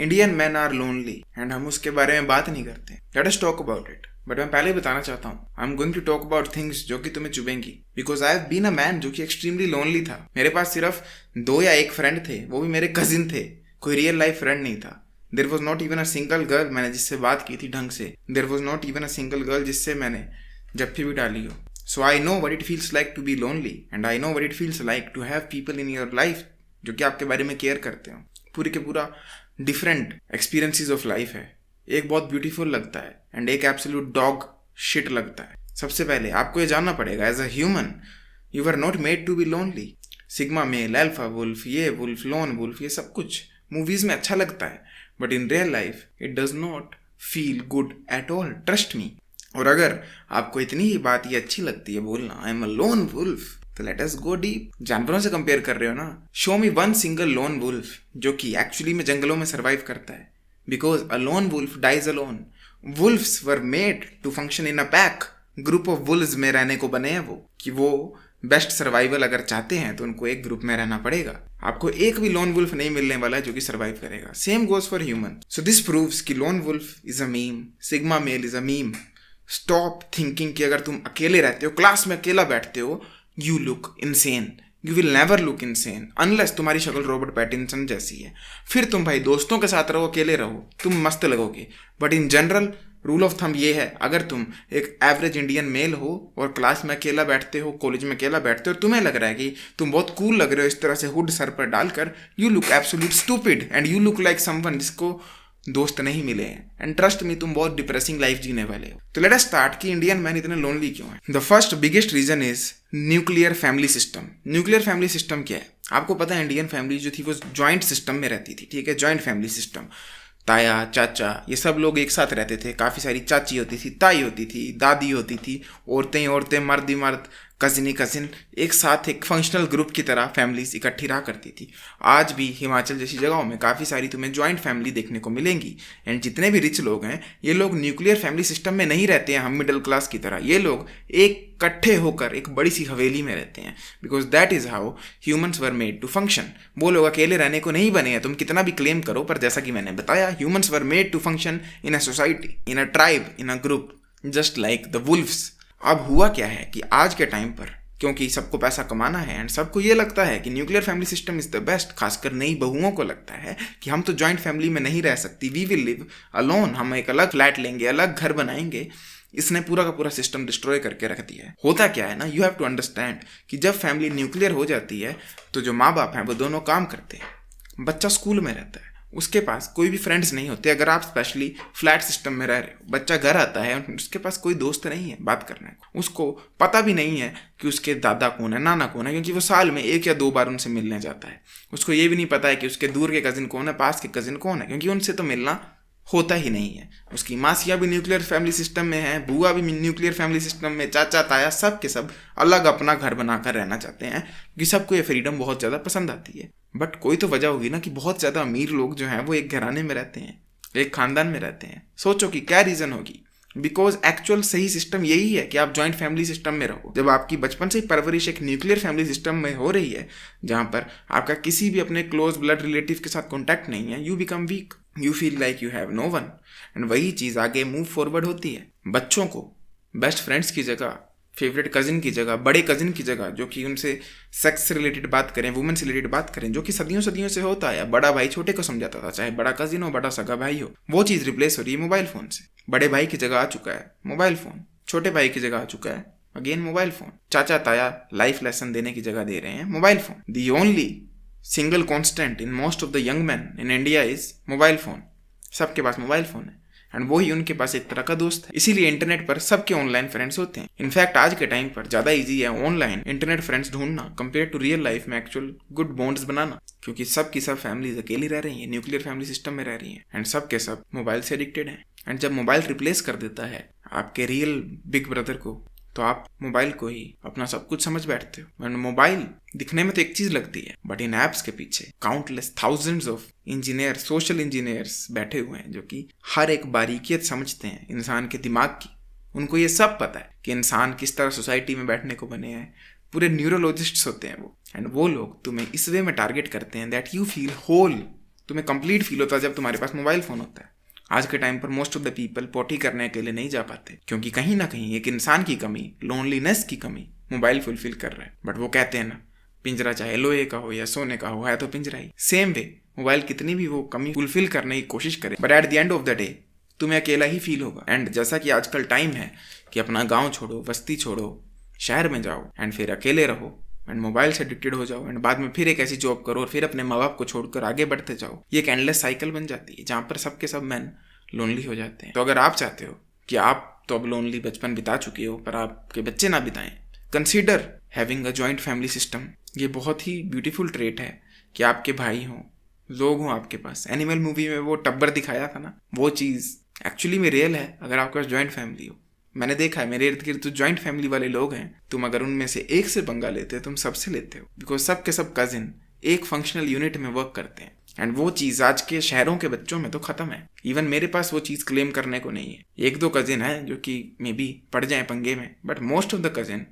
Indian man are lonely and हम उसके बारे में बात नहीं करते। Let us talk about it. But मैं पहले ही बताना चाहता हूँ, I am going to talk about things जो कि तुम्हें चुभेंगी, because I have been a man जो कि एक्सट्रीमली लोनली था। मेरे पास सिर्फ 2 या 1 फ्रेंड थे, वो भी मेरे कजिन थे, कोई रियल लाइफ फ्रेंड नहीं था। There was not even a single girl मैंने जिससे बात की थी ढंग से। There was not even a single girl जिससे मैंने जफ्फी भी डाली हो। So I know what it feels like to be lonely and I know what it feels like to have people in your life जो कि आपके बारे में केयर करते हो। पूरी के पूरा डिफरेंट एक्सपीरियंसेस ऑफ लाइफ है। एक बहुत ब्यूटीफुल लगता है एंड एक एब्सोल्यूट डॉग शिट लगता है। सबसे पहले आपको ये जानना पड़ेगा, as a human you are not made to be lonely. Sigma male, alpha wolf, ये वुल्फ, लोन वुल्फ, ये सब कुछ मूवीज में अच्छा लगता है, but in real life it does not feel good at all, trust me. और अगर आपको इतनी ही बात ये अच्छी लगती है बोलना I am a lone wolf, तो लेट अस गो डीप। जानवरों से कंपेयर कर रहे हो ना, show me one single lone wolf जो कि एक्चुअली में जंगलों में सर्वाइव करता है, because a lone wolf dies alone. Wolfs were made to function in a pack. Group of wolves में रहने को बने हैं वो, कि वो बेस्ट सर्वाइवल अगर चाहते हैं तो उनको एक ग्रुप में रहना पड़ेगा। आपको एक भी लोन वुल्फ नहीं मिलने वाला है जो कि सर्वाइव करेगा। Same goes for human. So this proves कि lone wolf is a meme, sigma male is a meme. Stop thinking कि अगर तुम अकेले रहते हो, क्लास में अकेला बैठते हो, you look insane. You will never look insane unless तुम्हारी शक्ल रॉबर्ट पैटिंसन जैसी है। फिर तुम भाई दोस्तों के साथ रहो, अकेले रहो, तुम मस्त लगोगे। But in general rule of thumb ये है, अगर तुम एक एवरेज इंडियन मेल हो और क्लास में अकेला बैठते हो, कॉलेज में अकेला बैठते हो, और तुम्हें लग रहा है कि तुम बहुत कूल लग रहे हो इस तरह से हुड सर पर डालकर, you look absolute stupid and you look like someone जिसको दोस्त नहीं मिले हैं। एंड ट्रस्ट मी, तुम बहुत डिप्रेसिंग लाइफ जीने वाले हो। तो लेट अस स्टार्ट कि इंडियन मैन इतने लोनली क्यों है। The first biggest reason is nuclear family system. Nuclear family system क्या है? आपको पता है इंडियन फैमिली जो थी वो जॉइंट सिस्टम में रहती थी, ठीक है, जॉइंट फैमिली सिस्टम। ताया, चाचा, ये सब लोग एक साथ रहते थे। काफ़ी सारी चाची होती थी, ताई होती थी, दादी होती थी, औरतें औरतें, मर्द ही मर्द, कजिन ही कजिन, एक साथ एक फंक्शनल ग्रुप की तरह फैमिलीज इकट्ठी रहा करती थी। आज भी हिमाचल जैसी जगहों में काफ़ी सारी तुम्हें जॉइंट फैमिली देखने को मिलेंगी। एंड जितने भी रिच लोग हैं, ये लोग न्यूक्लियर फैमिली सिस्टम में नहीं रहते हैं हम मिडिल क्लास की तरह। ये लोग एक इकट्ठे होकर एक बड़ी सी हवेली में रहते हैं, because that is how humans were made to function. वो लोग अकेले रहने को नहीं बने हैं, तुम कितना भी क्लेम करो, पर जैसा कि मैंने बताया, humans were made to function in a society, in a tribe, in a group, just like the wolfs. अब हुआ क्या है कि आज के टाइम पर, क्योंकि सबको पैसा कमाना है एंड सबको ये लगता है कि nuclear family system is the best, खासकर नई बहुओं को लगता है कि हम तो जॉइंट फैमिली में नहीं रह सकती, वी विल लिव अलोन, हम एक अलग फ्लैट लेंगे, अलग घर बनाएंगे। इसने पूरा का पूरा सिस्टम डिस्ट्रॉय करके रख दिया है। होता क्या है ना, यू हैव टू अंडरस्टैंड कि जब फैमिली न्यूक्लियर हो जाती है तो जो माँ बाप हैं वो दोनों काम करते हैं। बच्चा स्कूल में रहता है, उसके पास कोई भी फ्रेंड्स नहीं होते। अगर आप स्पेशली फ्लैट सिस्टम में रह रहे हो, बच्चा घर आता है, उसके पास कोई दोस्त नहीं है बात करने को, उसको पता भी नहीं है कि उसके दादा कौन है, नाना कौन है, क्योंकि वो साल में 1 या 2 बार उनसे मिलने जाता है। उसको ये भी नहीं पता है कि उसके दूर के कजिन कौन है, पास के कजिन कौन है, क्योंकि उनसे तो मिलना होता ही नहीं है। उसकी मासियाँ भी न्यूक्लियर फैमिली सिस्टम में है, बुआ भी न्यूक्लियर फैमिली सिस्टम में, चाचा ताया सब के सब अलग अपना घर बनाकर रहना चाहते हैं, क्योंकि सबको ये फ्रीडम बहुत ज़्यादा पसंद आती है। बट कोई तो वजह होगी ना कि बहुत ज़्यादा अमीर लोग जो हैं वो एक घराने में रहते हैं, एक खानदान में रहते हैं। सोचो कि क्या रीज़न होगी। बिकॉज एक्चुअल सही सिस्टम यही है कि आप जॉइंट फैमिली सिस्टम में रहो। जब आपकी बचपन से ही परवरिश एक न्यूक्लियर फैमिली सिस्टम में हो रही है, जहाँ पर आपका किसी भी अपने क्लोज ब्लड रिलेटिव के साथ कॉन्टैक्ट नहीं है, you become weak, you feel like you have no one. And वही चीज़ आगे मूव फॉरवर्ड होती है। बच्चों को बेस्ट फ्रेंड्स की जगह, फेवरेट कजिन की जगह, बड़े कजिन की जगह, जो कि उनसे सेक्स से रिलेटेड बात करें, वुमेन से रिलेटेड बात करें, जो कि सदियों सदियों से होता है। बड़ा भाई छोटे को समझाता था, चाहे बड़ा कजिन हो, बड़ा सगा भाई हो। वो चीज़ रिप्लेस हो रही है मोबाइल फ़ोन से। बड़े भाई की जगह आ चुका है मोबाइल फ़ोन, छोटे भाई की जगह आ चुका है अगेन मोबाइल फ़ोन। चाचा ताया लाइफ लेसन देने की जगह दे रहे हैं mobile phone. The only single constant in most of the young man in India is mobile phone. सबके पास मोबाइल फ़ोन है एंड वही उनके पास एक तरह का दोस्त है। इसीलिए इंटरनेट पर सबके ऑनलाइन फ्रेंड्स होते हैं। इनफैक्ट आज के टाइम पर ज़्यादा इजी है ऑनलाइन इंटरनेट फ्रेंड्स ढूंढना कंपेयर टू रियल लाइफ में एक्चुअल गुड बॉन्ड्स बनाना, क्योंकि सब की सब फैमिलीज अकेली रह रही हैं, न्यूक्लियर फैमिली सिस्टम में रह रही हैं एंड सब के सब मोबाइल से एडिक्टेड हैं। एंड जब मोबाइल रिप्लेस कर देता है आपके रियल बिग ब्रदर को, तो आप मोबाइल को ही अपना सब कुछ समझ बैठते हो। मोबाइल दिखने में तो एक चीज लगती है, बट इन ऐप्स के पीछे countless thousands of engineer, social engineers बैठे हुए हैं जो कि हर एक बारीकियत समझते हैं इंसान के दिमाग की। उनको ये सब पता है कि इंसान किस तरह सोसाइटी में बैठने को बने हैं। पूरे न्यूरोलॉजिस्ट्स होते हैं वो। एंड वो लोग तुम्हें इस वे में टारगेट करते हैं दैट यू फील होल, तुम्हें कंप्लीट फील होता है जब तुम्हारे पास मोबाइल फोन होता है। आज के टाइम पर मोस्ट ऑफ द पीपल पोटी करने के लिए नहीं जा पाते, क्योंकि कहीं ना कहीं एक इंसान की कमी, लोनलीनेस की कमी मोबाइल फुलफिल कर रहा है। बट वो कहते हैं ना, पिंजरा चाहे लोहे का हो या सोने का हो, है तो पिंजरा ही। सेम वे मोबाइल कितनी भी वो कमी फुलफिल करने की कोशिश करे, but at the end of the day तुम्हें अकेला ही फील होगा। एंड जैसा कि आजकल टाइम है कि अपना गांव छोड़ो, बस्ती छोड़ो, शहर में जाओ एंड फिर अकेले रहो एंड मोबाइल से एडिक्टेड हो जाओ एंड बाद में फिर एक ऐसी जॉब करो और फिर अपने माँ बाप को छोड़कर आगे बढ़ते जाओ, ये एक एंडलेस साइकिल बन जाती है जहाँ पर सबके सब मैन लोनली हो जाते हैं। तो अगर आप चाहते हो कि आप तो अब लोनली बचपन बिता चुके हो पर आपके बच्चे ना बिताएं, consider having a joint family system. ये बहुत ही ब्यूटीफुल ट्रेट है कि आपके भाई हों, लोग हों आपके पास। एनिमल मूवी में वो टब्बर दिखाया था ना, वो चीज़ एक्चुअली में रियल है अगर आपके पास जॉइंट फैमिली हो। मैंने देखा है मेरे इर्द गिर्द जो जॉइंट फैमिली वाले लोग हैं, तुम अगर उनमें से एक से पंगा लेते हो तुम सबसे लेते हो, बिकॉज सब के सब कजिन एक फंक्शनल यूनिट में वर्क करते हैं। एंड वो चीज़ आज के शहरों के बच्चों में तो खत्म है। इवन मेरे पास वो चीज़ क्लेम करने को नहीं है। एक दो कजिन है जो कि मे बी पड़ जाए पंगे में, but most of the cousin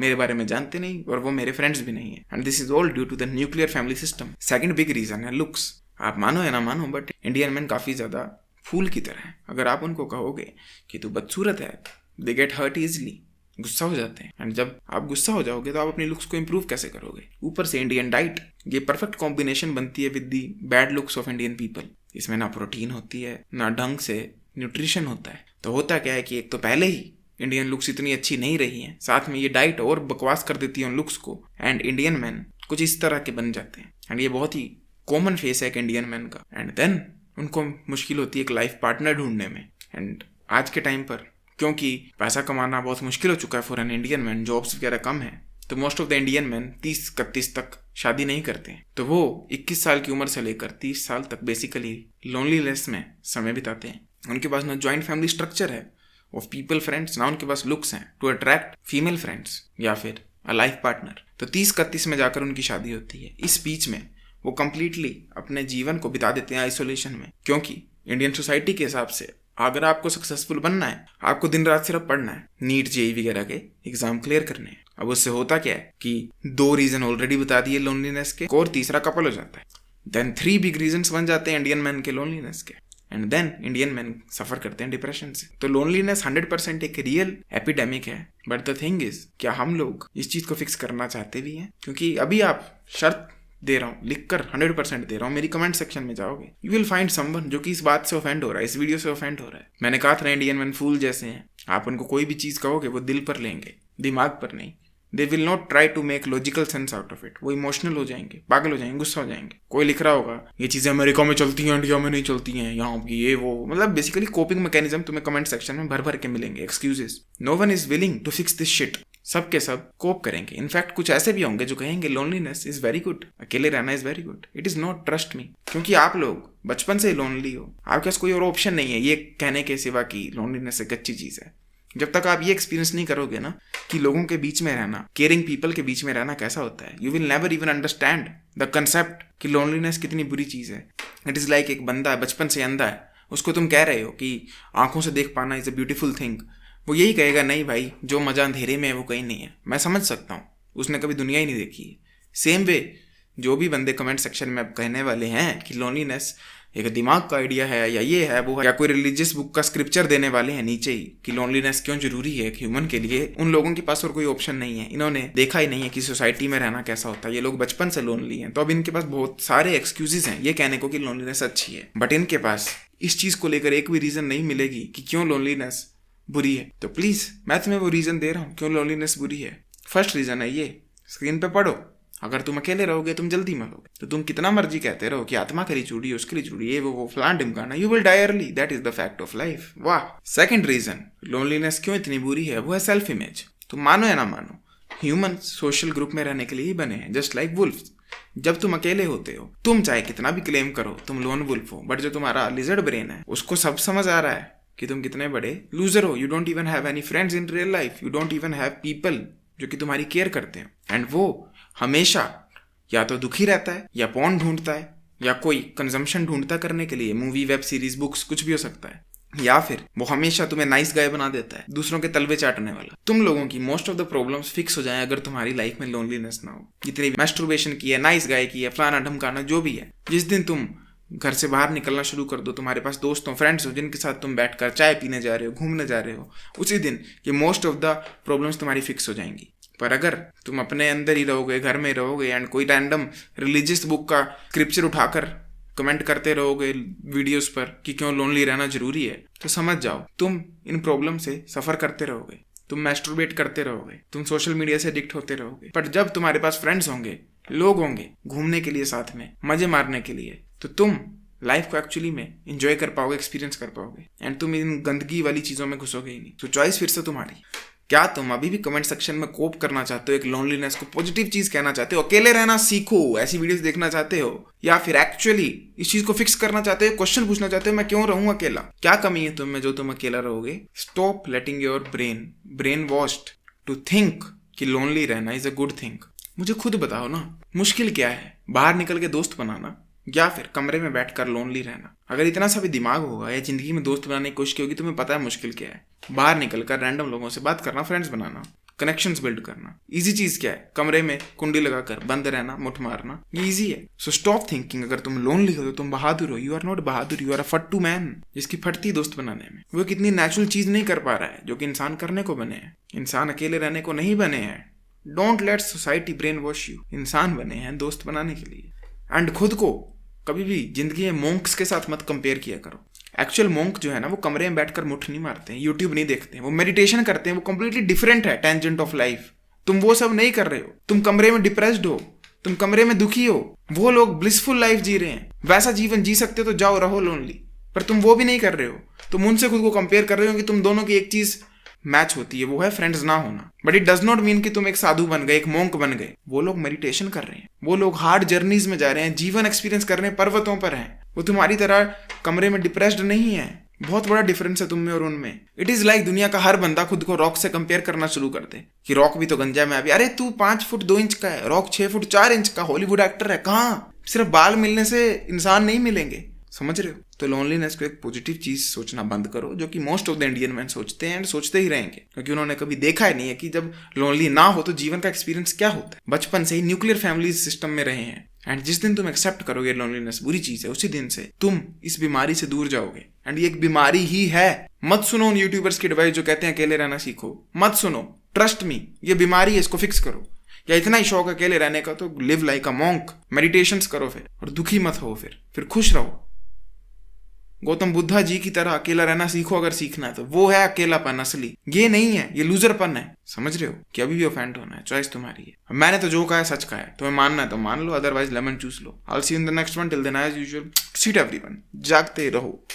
मेरे बारे में जानते नहीं और वो मेरे फ्रेंड्स भी नहीं है। And this is all due to the nuclear family system. Second big reason है लुक्स। आप मानो या ना मानो बट इंडियन मैन काफ़ी ज़्यादा फूल की तरह है। अगर आप उनको कहोगे कि तू बदसूरत है, दे गेट हर्ट ईजिली, गुस्सा हो जाते हैं। एंड जब आप गुस्सा हो जाओगे तो आप अपनी लुक्स को इंप्रूव कैसे करोगे? ऊपर से इंडियन डाइट, ये परफेक्ट कॉम्बिनेशन बनती है with the bad looks of Indian people. इसमें ना प्रोटीन होती है ना ढंग से न्यूट्रिशन होता है। तो होता क्या है कि एक तो पहले ही इंडियन लुक्स इतनी अच्छी नहीं रही हैं, साथ में ये डाइट और बकवास कर देती है उन लुक्स को, एंड इंडियन मैन कुछ इस तरह के बन जाते हैं। एंड ये बहुत ही कॉमन फेस है एक इंडियन मैन का। एंड देन उनको मुश्किल होती है एक लाइफ पार्टनर ढूंढने में। एंड आज के टाइम पर क्योंकि पैसा कमाना बहुत मुश्किल हो चुका है for an Indian man, jobs वगैरह कम है, तो most of the Indian man 30-31 तक शादी नहीं करते हैं। तो वो 21 साल की उम्र से लेकर 30 साल तक बेसिकली लोनलीनेस में समय बिताते हैं। उनके पास ना जॉइंट फैमिली स्ट्रक्चर है ऑफ पीपल फ्रेंड्स, ना उनके पास लुक्स हैं टू अट्रैक्ट फीमेल फ्रेंड्स या फिर अ लाइफ पार्टनर। तो 30-31 में जाकर उनकी शादी होती है। इस बीच में वो कंप्लीटली अपने जीवन को बिता देते हैं आइसोलेशन में, क्योंकि इंडियन सोसाइटी के हिसाब से अगर आपको सक्सेसफुल बनना है आपको दिन रात सिर्फ पढ़ना है, नीट जेई वगैरह के एग्जाम क्लियर करने हैं। अब उससे होता क्या है कि 2 रीजन ऑलरेडी बता दिए लोनलीनेस के, और तीसरा कपल हो जाता है। देन 3 बिग रीजंस बन जाते हैं इंडियन मैन के लोनलीनेस के, एंड देन इंडियन मैन सफर करते हैं डिप्रेशन से। तो लोनलीनेस 100% एक रियल एपिडेमिक है। बट द थिंग इज, क्या हम लोग इस चीज को फिक्स करना चाहते भी हैं? क्योंकि अभी आप शर्त दे रहा हूँ, लिखकर 100% दे रहा हूँ, मेरी कमेंट सेक्शन में जाओगे, यू विल फाइंड समवन जो कि इस बात से ऑफेंड हो रहा है, इस वीडियो से ऑफेंड हो रहा है। मैंने कहा था इंडियन मैन फूल जैसे हैं। आप उनको कोई भी चीज कहोगे वो दिल पर लेंगे, दिमाग पर नहीं। They will not try to make logical sense out of it. वो इमोशनल हो जाएंगे, पागल हो जाएंगे, गुस्सा हो जाएंगे। कोई लिख रहा होगा ये चीजें अमेरिका में चलती हैं, इंडिया में नहीं चलती हैं, यहाँ की ये वो, मतलब बेसिकली कोपिंग मैकेनिज्म तुम्हें कमेंट सेक्शन में भर भर के मिलेंगे, excuses. No one is willing to fix this shit. सब के सब कोप करेंगे। इनफैक्ट कुछ ऐसे भी होंगे जो कहेंगे लोनलीनेस इज वेरी गुड, अकेले रहना is very good. It is not, trust me, क्योंकि आप लोग बचपन से ही लोनली हो। आपके पास कोई और ऑप्शन नहीं है ये कहने के सिवा कि लोनलीनेस एक अच्छी चीज है। जब तक आप ये एक्सपीरियंस नहीं करोगे ना कि लोगों के बीच में रहना, केयरिंग पीपल के बीच में रहना कैसा होता है, you will never even understand the concept कि लोनलीनेस कितनी बुरी चीज है। इट इज लाइक एक बंदा है बचपन से अंधा है, उसको तुम कह रहे हो कि आंखों से देख पाना इज अ ब्यूटीफुल थिंग, वो यही कहेगा नहीं भाई, जो मजा अंधेरे में है वो कहीं नहीं है। मैं समझ सकता हूँ, उसने कभी दुनिया ही नहीं देखी है। सेम वे जो भी बंदे कमेंट सेक्शन में अब कहने वाले हैं कि लोनलीनेस एक दिमाग का आइडिया है या ये है वो है, या कोई रिलीजियस बुक का स्क्रिप्चर देने वाले हैं नीचे ही कि लोनलीनेस क्यों जरूरी है ह्यूमन के लिए, उन लोगों के पास और कोई ऑप्शन नहीं है। इन्होंने देखा ही नहीं है कि सोसाइटी में रहना कैसा होता है। ये लोग बचपन से लोनली हैं, तो अब इनके पास बहुत सारे एक्सक्यूजेस हैं ये कहने को कि लोनलीनेस अच्छी है। बट इनके पास इस चीज को लेकर एक भी रीजन नहीं मिलेगी कि क्यों लोनलीनेस बुरी है। तो प्लीज मैं तुम्हें वो रीजन दे रहा हूँ क्यों लोनलीनेस बुरी है। फर्स्ट रीजन है ये, स्क्रीन पे पढ़ो। अगर तुम अकेले रहोगे तुम जल्दी मरोगे। तो तुम कितना मर्जी कहते रहो कि आत्मा करी चूड़ी उसके लिए चूड़ी ये वो फलान ढिमकाना, you will die early. That is the fact of life. वाह। सेकंड रीजन लोनलीनेस क्यों इतनी बुरी है वो है सेल्फ इमेज। तुम मानो या ना मानो, ह्यूमन सोशल ग्रुप में रहने के लिए ही बने हैं, जस्ट लाइक वुल्फ्स। जब तुम अकेले होते हो, तुम चाहे कितना भी क्लेम करो तुम लोन वुल्फ हो, बट जो तुम्हारा लिजर्ड ब्रेन है उसको सब समझ आ रहा है कि तुम कितने बड़े लूजर हो। You don't even have any friends in real life, you don't even have people जो कि तुम्हारी केयर करते हैं। एंड वो हमेशा या तो दुखी रहता है या पॉर्न ढूंढता है या कोई कंजम्पशन ढूंढता करने के लिए, मूवी, वेब सीरीज, बुक्स, कुछ भी हो सकता है। या फिर वो हमेशा तुम्हें नाइस गाय बना देता है, दूसरों के तलवे चाटने वाला। तुम लोगों की most of the problems fix हो जाए अगर तुम्हारी लाइफ में लोनलीनेस ना हो। इतनी मैस्टरबेशन की है, नाइस गाय की है, फलाना ढमकाना जो भी है, जिस दिन तुम घर से बाहर निकलना शुरू कर दो, तुम्हारे पास दोस्त हो, फ्रेंड्स हो, जिनके साथ तुम बैठकर चाय पीने जा रहे हो, घूमने जा रहे हो, उसी दिन ये मोस्ट ऑफ द प्रॉब्लम्स तुम्हारी फिक्स हो जाएंगी। पर अगर तुम अपने अंदर ही रहोगे, घर में रहोगे एंड कोई रैंडम रिलीजियस बुक का स्क्रिप्चर उठाकर कमेंट करते रहोगे वीडियोस पर कि क्यों लोनली रहना जरूरी है, तो समझ जाओ तुम इन प्रॉब्लम से सफर करते रहोगे, तुम मैस्टरबेट करते रहोगे, तुम सोशल मीडिया से एडिक्ट होते रहोगे। पर जब तुम्हारे पास फ्रेंड्स होंगे, लोग होंगे घूमने के लिए, साथ में मजे मारने के लिए, तो तुम लाइफ को एक्चुअली में एंजॉय कर पाओगे, एक्सपीरियंस कर पाओगे एंड तुम इन गंदगी वाली चीजों में घुसोगे ही नहीं। तो चॉइस फिर से तुम्हारी। क्या तुम अभी भी कमेंट सेक्शन में कोप करना चाहते हो, एक लोनलीनेस को पॉजिटिव चीज कहना चाहते हो, अकेले रहना सीखो, ऐसी वीडियोस देखना चाहते हो, या फिर एक्चुअली इस चीज को फिक्स करना चाहते हो, क्वेश्चन पूछना चाहते हो मैं क्यों रहूं अकेला, क्या कमी है तुम में जो तुम अकेला रहोगे? Stop letting your brain washed to think कि लोनली रहना इज अ गुड थिंग। मुझे खुद बताओ ना, मुश्किल क्या है? बाहर निकल के दोस्त बनाना या फिर कमरे में बैठकर लोनली रहना? अगर इतना सा भी दिमाग होगा या जिंदगी में दोस्त बनाने की कोशिश की होगी, तुम्हें पता है मुश्किल क्या है। बाहर निकलकर रैंडम लोगों से बात करना, फ्रेंड्स बनाना, कनेक्शंस बिल्ड करना। इजी चीज क्या है? कमरे में कुंडी लगाकर बंद रहना, मुठ मारना, ये इजी है। सो स्टॉप थिंकिंग अगर तुम लोनली हो तो तुम बहादुर हो। यू आर नॉट बहादुर, यू आर अ फट्टू मैन जिसकी फटती दोस्त बनाने में। वो कितनी नेचुरल चीज नहीं कर पा रहा है जो कि इंसान करने को बने हैं। इंसान अकेले रहने को नहीं बने हैं। Don't let society brain wash you. इंसान बने हैं दोस्त बनाने के लिए। एंड खुद को कभी भी जिंदगी में मोंक्स के साथ मत कंपेयर किया करो। एक्चुअल मोंक जो है ना, वो कमरे में बैठकर मुठ नहीं मारते हैं, यूट्यूब नहीं देखते हैं, वो मेडिटेशन करते हैं। वो कंप्लीटली डिफरेंट है टेंजेंट ऑफ लाइफ। तुम वो सब नहीं कर रहे हो। तुम कमरे में डिप्रेस्ड हो, तुम कमरे में दुखी हो। वो लोग ब्लिसफुल लाइफ जी रहे हैं। वैसा जीवन जी सकते हो तो जाओ, रहो लोनली। पर तुम वो भी नहीं कर रहे हो। तुम उनसे खुद को कंपेयर कर रहे हो कि तुम दोनों की एक चीज मैच होती है, वो है फ्रेंड्स ना होना। But it does not mean कि तुम एक साधु बन गए, एक मोंक बन गए। वो लोग मेडिटेशन कर रहे हैं, वो लोग हार्ड जर्नीज में जा रहे हैं, जीवन एक्सपीरियंस कर रहे हैं, पर्वतों पर हैं। वो तुम्हारी तरह कमरे में डिप्रेस्ड नहीं है। बहुत बड़ा डिफरेंस है तुम में और उनमें। इट इज लाइक दुनिया का हर बंदा खुद को रॉक से कंपेयर करना शुरू कर दे कि रॉक भी तो गंजा में अभी, अरे तू 5 फुट 2 इंच का है, रॉक 6 फुट 4 इंच का हॉलीवुड एक्टर है। कहाँ? सिर्फ बाल मिलने से इंसान नहीं मिलेंगे, समझ रहे हो? तो लोनलीनेस को एक पॉजिटिव चीज सोचना बंद करो, जो कि most of the Indian man सोचते हैं एंड सोचते ही रहेंगे, क्योंकि उन्होंने कभी देखा ही नहीं है कि जब लोनली ना हो तो जीवन का एक्सपीरियंस क्या होता है। बचपन से ही न्यूक्लियर फैमिली सिस्टम में रहे हैं। एंड जिस दिन तुम एक्सेप्ट करोगे लोनलीनेस बुरी चीज है, उसी दिन से तुम इस बीमारी से दूर जाओगे। एंड ये एक बीमारी ही है। मत सुनो उन यूट्यूबर्स की एडवाइस जो कहते हैं अकेले रहना सीखो। मत सुनो, ट्रस्ट मी, ये बीमारी है, इसको फिक्स करो। या इतना ही शौक अकेले रहने का तो live like a monk, meditations करो फिर, और दुखी मत हो फिर खुश रहो। गौतम बुद्धा जी की तरह अकेला रहना सीखो अगर सीखना है तो। वो है अकेलापन असली, ये नहीं है, ये लूजरपन है। समझ रहे हो कि अभी भी ऑफेंड होना है, चॉइस तुम्हारी है। मैंने तो जो कहा है सच कहा है, तुम्हें मानना है तो मान लो, अदरवाइज लेमन चूस लो। I will see you in the next one. Till then as usual, seat everyone, जागते रहो।